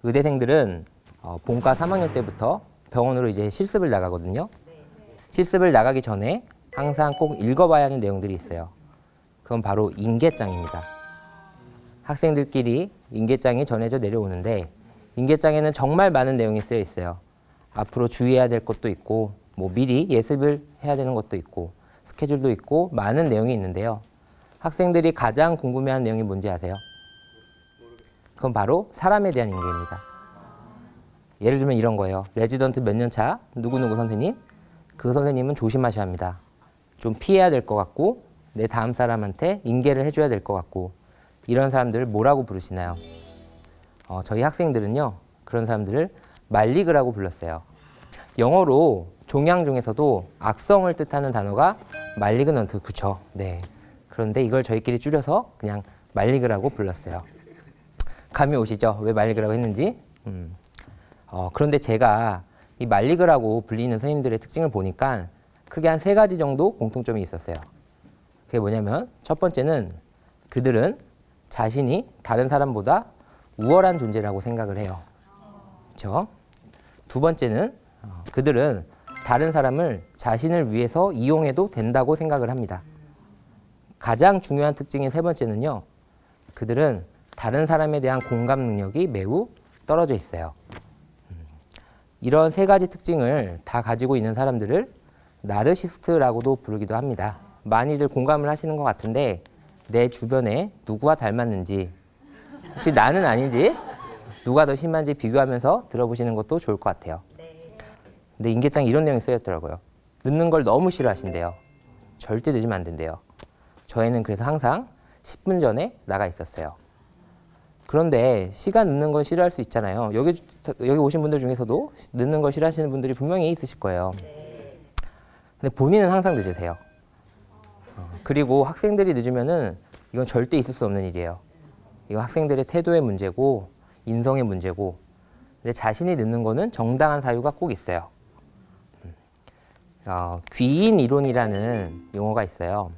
의대생들은 본과 3학년 때부터 병원으로 이제 실습을 나가거든요. 실습을 나가기 전에 항상 꼭 읽어봐야 하는 내용들이 있어요. 그건 바로 인계장입니다. 학생들끼리 인계장이 전해져 내려오는데 인계장에는 정말 많은 내용이 쓰여 있어요. 앞으로 주의해야 될 것도 있고 뭐 미리 예습을 해야 되는 것도 있고 스케줄도 있고 많은 내용이 있는데요. 학생들이 가장 궁금해하는 내용이 뭔지 아세요? 그건 바로 사람에 대한 인계입니다. 예를 들면 이런 거예요. 레지던트 몇 년 차 누구누구 선생님, 그 선생님은 조심하셔야 합니다. 좀 피해야 될 것 같고 내 다음 사람한테 인계를 해줘야 될 것 같고 이런 사람들을 뭐라고 부르시나요? 저희 학생들은요. 그런 사람들을 말리그라고 불렀어요. 영어로 종양 중에서도 악성을 뜻하는 단어가 말리그넌트, 그쵸? 네. 그런데 이걸 저희끼리 줄여서 그냥 말리그라고 불렀어요. 감이 오시죠? 왜 말리그라고 했는지? 그런데 제가 이 말리그라고 불리는 선생님들의 특징을 보니까 크게 한 3가지 정도 공통점이 있었어요. 그게 뭐냐면 첫 번째는 그들은 자신이 다른 사람보다 우월한 존재라고 생각을 해요. 그렇죠? 두 번째는 그들은 다른 사람을 자신을 위해서 이용해도 된다고 생각을 합니다. 가장 중요한 특징인 세 번째는요. 그들은 다른 사람에 대한 공감 능력이 매우 떨어져 있어요. 이런 3가지 특징을 다 가지고 있는 사람들을 나르시스트라고도 부르기도 합니다. 많이들 공감을 하시는 것 같은데 내 주변에 누구와 닮았는지 혹시 나는 아닌지 누가 더 심한지 비교하면서 들어보시는 것도 좋을 것 같아요. 근데 인계장에 이런 내용이 쓰였더라고요. 늦는 걸 너무 싫어하신대요. 절대 늦으면 안 된대요. 저희는 그래서 항상 10분 전에 나가 있었어요. 그런데 시간 늦는 건 싫어할 수 있잖아요. 여기 오신 분들 중에서도 늦는 걸 싫어하시는 분들이 분명히 있으실 거예요. 근데 본인은 항상 늦으세요. 그리고 학생들이 늦으면은 이건 절대 있을 수 없는 일이에요. 이건 학생들의 태도의 문제고 인성의 문제고 근데 자신이 늦는 거는 정당한 사유가 꼭 있어요. 귀인 이론이라는 용어가 있어요.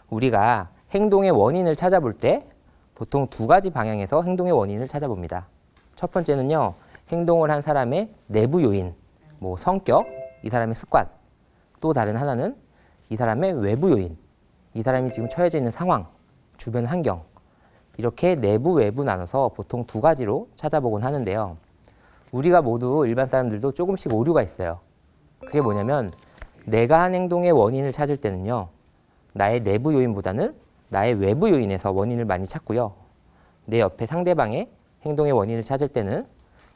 우리가 행동의 원인을 찾아볼 때 보통 2가지 방향에서 행동의 원인을 찾아봅니다. 첫 번째는요. 행동을 한 사람의 내부 요인, 뭐 성격, 이 사람의 습관. 또 다른 하나는 이 사람의 외부 요인, 이 사람이 지금 처해져 있는 상황, 주변 환경. 이렇게 내부, 외부 나눠서 보통 2가지로 찾아보곤 하는데요. 우리가 모두 일반 사람들도 조금씩 오류가 있어요. 그게 뭐냐면 내가 한 행동의 원인을 찾을 때는요. 나의 내부 요인보다는 나의 외부 요인에서 원인을 많이 찾고요. 내 옆에 상대방의 행동의 원인을 찾을 때는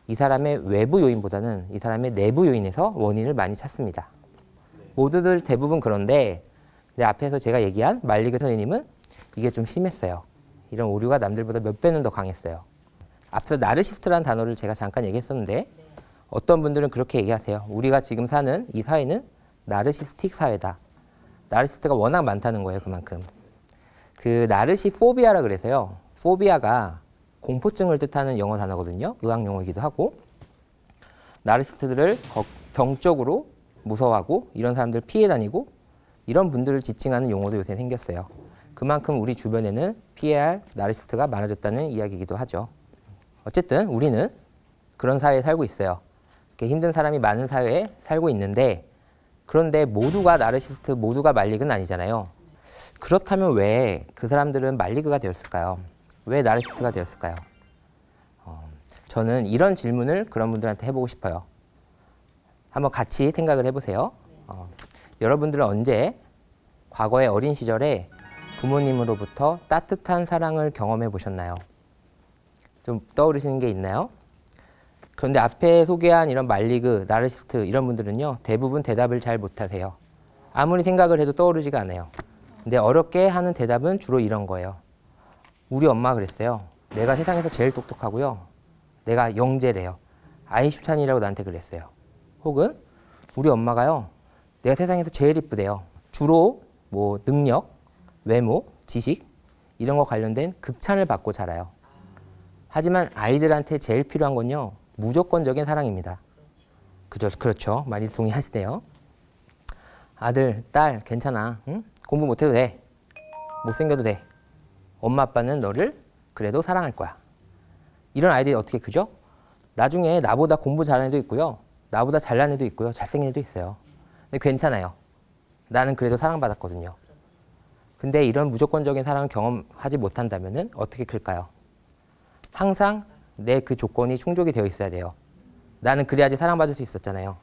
이 사람의 외부 요인보다는 이 사람의 내부 요인에서 원인을 많이 찾습니다. 모두들 대부분 그런데 내 앞에서 제가 얘기한 말리그 선생님은 이게 좀 심했어요. 이런 오류가 남들보다 몇 배는 더 강했어요. 앞서 나르시스트라는 단어를 제가 잠깐 얘기했었는데 어떤 분들은 그렇게 얘기하세요. 우리가 지금 사는 이 사회는 나르시스틱 사회다. 나르시스트가 워낙 많다는 거예요. 그만큼. 나르시포비아라 그래서요. 포비아가 공포증을 뜻하는 영어 단어거든요. 의학 용어이기도 하고 나르시스트들을 병적으로 무서워하고 이런 사람들 피해 다니고 이런 분들을 지칭하는 용어도 요새 생겼어요. 그만큼 우리 주변에는 피해야 할 나르시스트가 많아졌다는 이야기이기도 하죠. 어쨌든 우리는 그런 사회에 살고 있어요. 이렇게 힘든 사람이 많은 사회에 살고 있는데 그런데 모두가 나르시스트, 모두가 말리그는 아니잖아요. 그렇다면 왜 그 사람들은 말리그가 되었을까요? 왜 나르시스트가 되었을까요? 저는 이런 질문을 그런 분들한테 해보고 싶어요. 한번 같이 생각을 해보세요. 여러분들은 언제 과거의 어린 시절에 부모님으로부터 따뜻한 사랑을 경험해 보셨나요? 좀 떠오르시는 게 있나요? 그런데 앞에 소개한 이런 말리그, 나르시스트 이런 분들은요. 대부분 대답을 잘 못하세요. 아무리 생각을 해도 떠오르지가 않아요. 근데 어렵게 하는 대답은 주로 이런 거예요. 우리 엄마가 그랬어요. 내가 세상에서 제일 똑똑하고요. 내가 영재래요. 아인슈타인이라고 나한테 그랬어요. 혹은 우리 엄마가요. 내가 세상에서 제일 이쁘대요. 주로 뭐 능력, 외모, 지식 이런 거 관련된 극찬을 받고 자라요. 하지만 아이들한테 제일 필요한 건요. 무조건적인 사랑입니다. 그렇죠. 많이 동의하시네요. 아들, 딸 괜찮아. 응? 공부 못해도 돼. 못생겨도 돼. 엄마 아빠는 너를 그래도 사랑할 거야. 이런 아이들이 어떻게 크죠? 나중에 나보다 공부 잘하는 애도 있고요. 나보다 잘난 애도 있고요. 잘생긴 애도 있어요. 근데 괜찮아요. 나는 그래도 사랑받았거든요. 근데 이런 무조건적인 사랑을 경험하지 못한다면 어떻게 클까요? 항상 내 그 조건이 충족이 되어 있어야 돼요. 나는 그래야지 사랑받을 수 있었잖아요.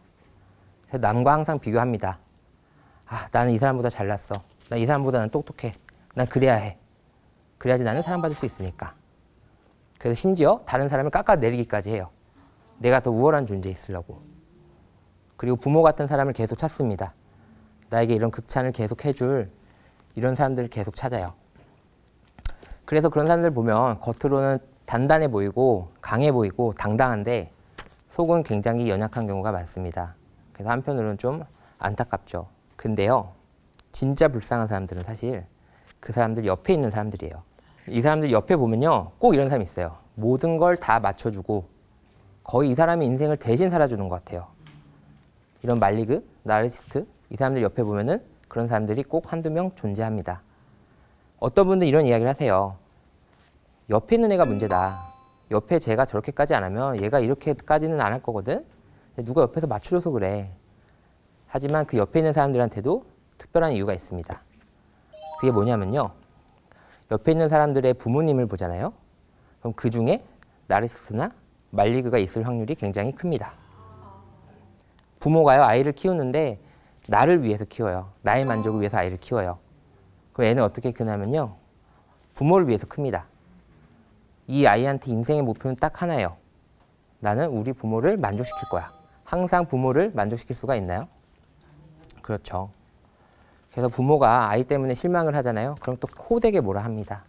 그래서 남과 항상 비교합니다. 아, 나는 이 사람보다 잘났어. 나 이 사람보다는 똑똑해. 난 그래야 해. 그래야지 나는 사랑받을 수 있으니까. 그래서 심지어 다른 사람을 깎아내리기까지 해요. 내가 더 우월한 존재에 있으려고. 그리고 부모 같은 사람을 계속 찾습니다. 나에게 이런 극찬을 계속 해줄 이런 사람들을 계속 찾아요. 그래서 그런 사람들 보면 겉으로는 단단해 보이고 강해 보이고 당당한데 속은 굉장히 연약한 경우가 많습니다. 그래서 한편으로는 좀 안타깝죠. 근데요, 진짜 불쌍한 사람들은 사실 그 사람들 옆에 있는 사람들이에요. 이 사람들 옆에 보면요, 꼭 이런 사람이 있어요. 모든 걸 다 맞춰주고 거의 이 사람의 인생을 대신 살아주는 것 같아요. 이런 말리그, 나르시스트, 이 사람들 옆에 보면은 그런 사람들이 꼭 한두 명 존재합니다. 어떤 분들은 이런 이야기를 하세요. 옆에 있는 애가 문제다. 옆에 쟤가 저렇게까지 안 하면 얘가 이렇게까지는 안 할 거거든. 누가 옆에서 맞춰줘서 그래. 하지만 그 옆에 있는 사람들한테도 특별한 이유가 있습니다. 그게 뭐냐면요. 옆에 있는 사람들의 부모님을 보잖아요. 그럼 그 중에 나르시스트나 말리그가 있을 확률이 굉장히 큽니다. 부모가요, 아이를 키우는데 나를 위해서 키워요. 나의 만족을 위해서 아이를 키워요. 그럼 애는 어떻게 크냐면요. 부모를 위해서 큽니다. 이 아이한테 인생의 목표는 딱 하나예요. 나는 우리 부모를 만족시킬 거야. 항상 부모를 만족시킬 수가 있나요? 그렇죠. 그래서 부모가 아이 때문에 실망을 하잖아요. 그럼 또 호되게 뭐라 합니다.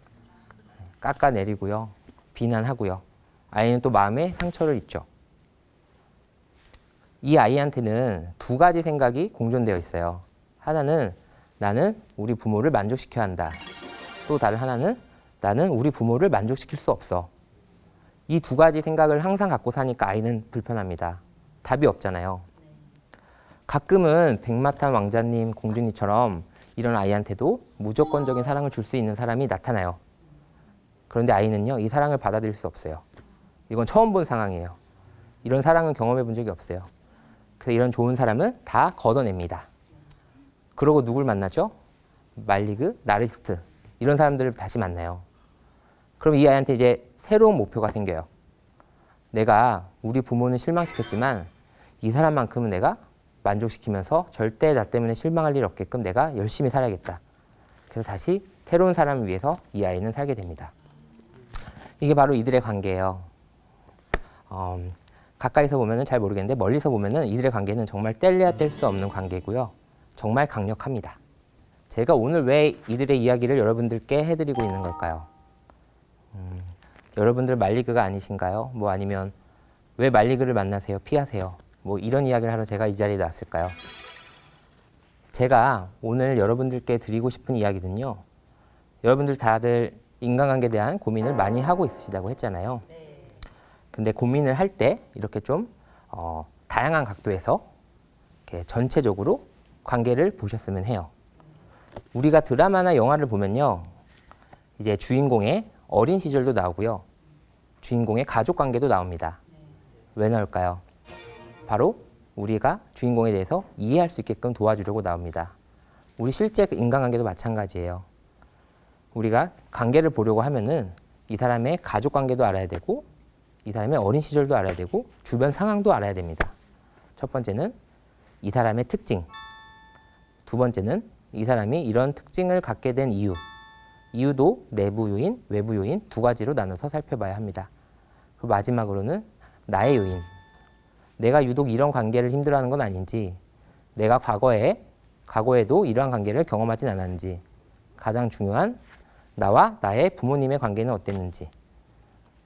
깎아내리고요. 비난하고요. 아이는 또 마음에 상처를 입죠. 이 아이한테는 두 가지 생각이 공존되어 있어요. 하나는 나는 우리 부모를 만족시켜야 한다. 또 다른 하나는 나는 우리 부모를 만족시킬 수 없어. 이 두 가지 생각을 항상 갖고 사니까 아이는 불편합니다. 답이 없잖아요. 가끔은 백마탄 왕자님, 공주님처럼 이런 아이한테도 무조건적인 사랑을 줄 수 있는 사람이 나타나요. 그런데 아이는요, 이 사랑을 받아들일 수 없어요. 이건 처음 본 상황이에요. 이런 사랑은 경험해 본 적이 없어요. 그래서 이런 좋은 사람은 다 걷어냅니다. 그러고 누굴 만나죠? 말리그, 나르시스트. 이런 사람들을 다시 만나요. 그럼 이 아이한테 이제 새로운 목표가 생겨요. 내가 우리 부모는 실망시켰지만 이 사람만큼은 내가 만족시키면서 절대 나 때문에 실망할 일 없게끔 내가 열심히 살아야겠다. 그래서 다시 새로운 사람을 위해서 이 아이는 살게 됩니다. 이게 바로 이들의 관계예요. 가까이서 보면 잘 모르겠는데 멀리서 보면 이들의 관계는 정말 뗄래야 뗄 수 없는 관계고요. 정말 강력합니다. 제가 오늘 왜 이들의 이야기를 여러분들께 해드리고 있는 걸까요? 여러분들 말리그가 아니신가요? 뭐 아니면 왜 말리그를 만나세요? 피하세요? 뭐 이런 이야기를 하러 제가 이 자리에 나왔을까요? 제가 오늘 여러분들께 드리고 싶은 이야기는요. 여러분들 다들 인간관계에 대한 고민을 많이 하고 있으시다고 했잖아요. 근데 고민을 할 때 이렇게 좀 다양한 각도에서 이렇게 전체적으로 관계를 보셨으면 해요. 우리가 드라마나 영화를 보면요. 이제 주인공의 어린 시절도 나오고요. 주인공의 가족 관계도 나옵니다. 왜 나올까요? 바로 우리가 주인공에 대해서 이해할 수 있게끔 도와주려고 나옵니다. 우리 실제 인간관계도 마찬가지예요. 우리가 관계를 보려고 하면은 이 사람의 가족 관계도 알아야 되고 이 사람의 어린 시절도 알아야 되고 주변 상황도 알아야 됩니다. 첫 번째는 이 사람의 특징, 두 번째는 이 사람이 이런 특징을 갖게 된 이유도 내부 요인, 외부 요인 두 가지로 나눠서 살펴봐야 합니다. 그리고 마지막으로는 나의 요인, 내가 유독 이런 관계를 힘들어하는 건 아닌지, 내가 과거에도 이러한 관계를 경험하진 않았는지, 가장 중요한 나와 나의 부모님의 관계는 어땠는지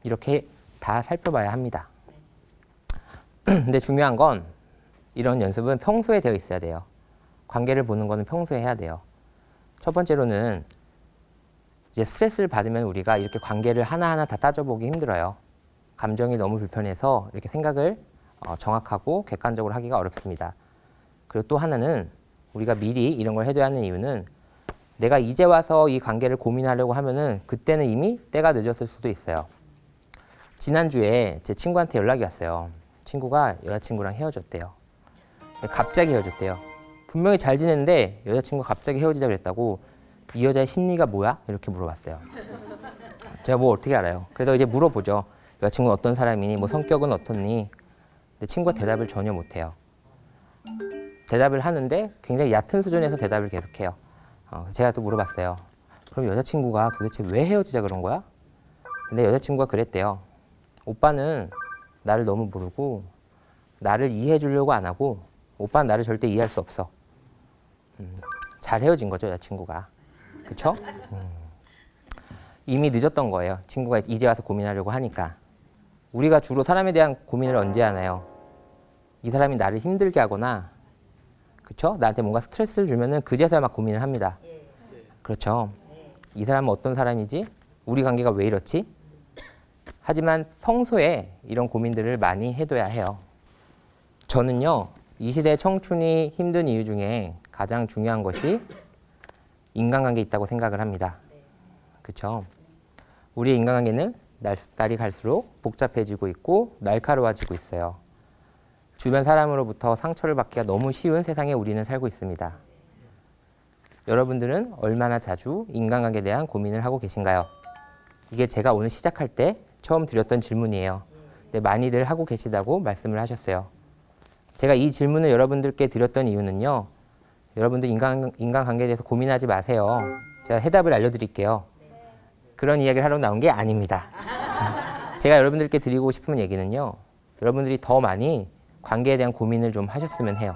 이렇게 다 살펴봐야 합니다. 근데 중요한 건 이런 연습은 평소에 되어 있어야 돼요. 관계를 보는 거는 평소에 해야 돼요. 첫 번째로는 이제 스트레스를 받으면 우리가 이렇게 관계를 하나하나 다 따져보기 힘들어요. 감정이 너무 불편해서 이렇게 생각을 정확하고 객관적으로 하기가 어렵습니다. 그리고 또 하나는 우리가 미리 이런 걸 해둬야 하는 이유는 내가 이제 와서 이 관계를 고민하려고 하면은 그때는 이미 때가 늦었을 수도 있어요. 지난주에 제 친구한테 연락이 왔어요. 친구가 여자친구랑 헤어졌대요. 갑자기 헤어졌대요. 분명히 잘 지냈는데 여자친구가 갑자기 헤어지자 그랬다고. 이 여자의 심리가 뭐야? 이렇게 물어봤어요. 제가 뭐 어떻게 알아요? 그래서 이제 물어보죠. 여자친구는 어떤 사람이니? 뭐 성격은 어떻니? 근데 친구가 대답을 전혀 못해요. 대답을 하는데 굉장히 얕은 수준에서 대답을 계속해요. 제가 또 물어봤어요. 그럼 여자친구가 도대체 왜 헤어지자 그런 거야? 근데 여자친구가 그랬대요. 오빠는 나를 너무 모르고 나를 이해해 주려고 안 하고 오빠는 나를 절대 이해할 수 없어. 잘 헤어진 거죠, 여자친구가. 그쵸? 이미 늦었던 거예요. 친구가 이제 와서 고민하려고 하니까. 우리가 주로 사람에 대한 고민을 언제 하나요? 이 사람이 나를 힘들게 하거나, 그쵸? 나한테 뭔가 스트레스를 주면은 그제서야 막 고민을 합니다. 그렇죠? 이 사람은 어떤 사람이지? 우리 관계가 왜 이렇지? 하지만 평소에 이런 고민들을 많이 해둬야 해요. 저는요, 이 시대 청춘이 힘든 이유 중에 가장 중요한 것이 인간관계에 있다고 생각을 합니다. 그렇죠? 우리의 인간관계는 날이 갈수록 복잡해지고 있고 날카로워지고 있어요. 주변 사람으로부터 상처를 받기가 너무 쉬운 세상에 우리는 살고 있습니다. 여러분들은 얼마나 자주 인간관계에 대한 고민을 하고 계신가요? 이게 제가 오늘 시작할 때 처음 드렸던 질문이에요. 근데 많이들 하고 계시다고 말씀을 하셨어요. 제가 이 질문을 여러분들께 드렸던 이유는요. 여러분들 인간관계에 대해서 고민하지 마세요. 제가 해답을 알려드릴게요. 그런 이야기를 하러 나온 게 아닙니다. 제가 여러분들께 드리고 싶은 얘기는요. 여러분들이 더 많이 관계에 대한 고민을 좀 하셨으면 해요.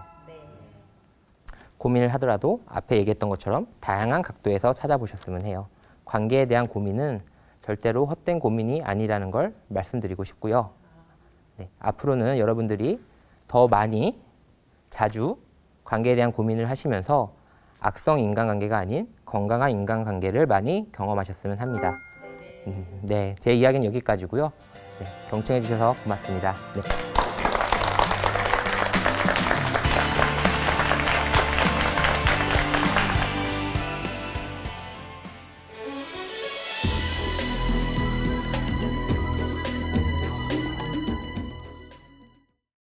고민을 하더라도 앞에 얘기했던 것처럼 다양한 각도에서 찾아보셨으면 해요. 관계에 대한 고민은 절대로 헛된 고민이 아니라는 걸 말씀드리고 싶고요. 네, 앞으로는 여러분들이 더 많이 자주 관계에 대한 고민을 하시면서 악성 인간관계가 아닌 건강한 인간관계를 많이 경험하셨으면 합니다. 네, 제 이야기는 여기까지고요. 네, 경청해 주셔서 고맙습니다. 네.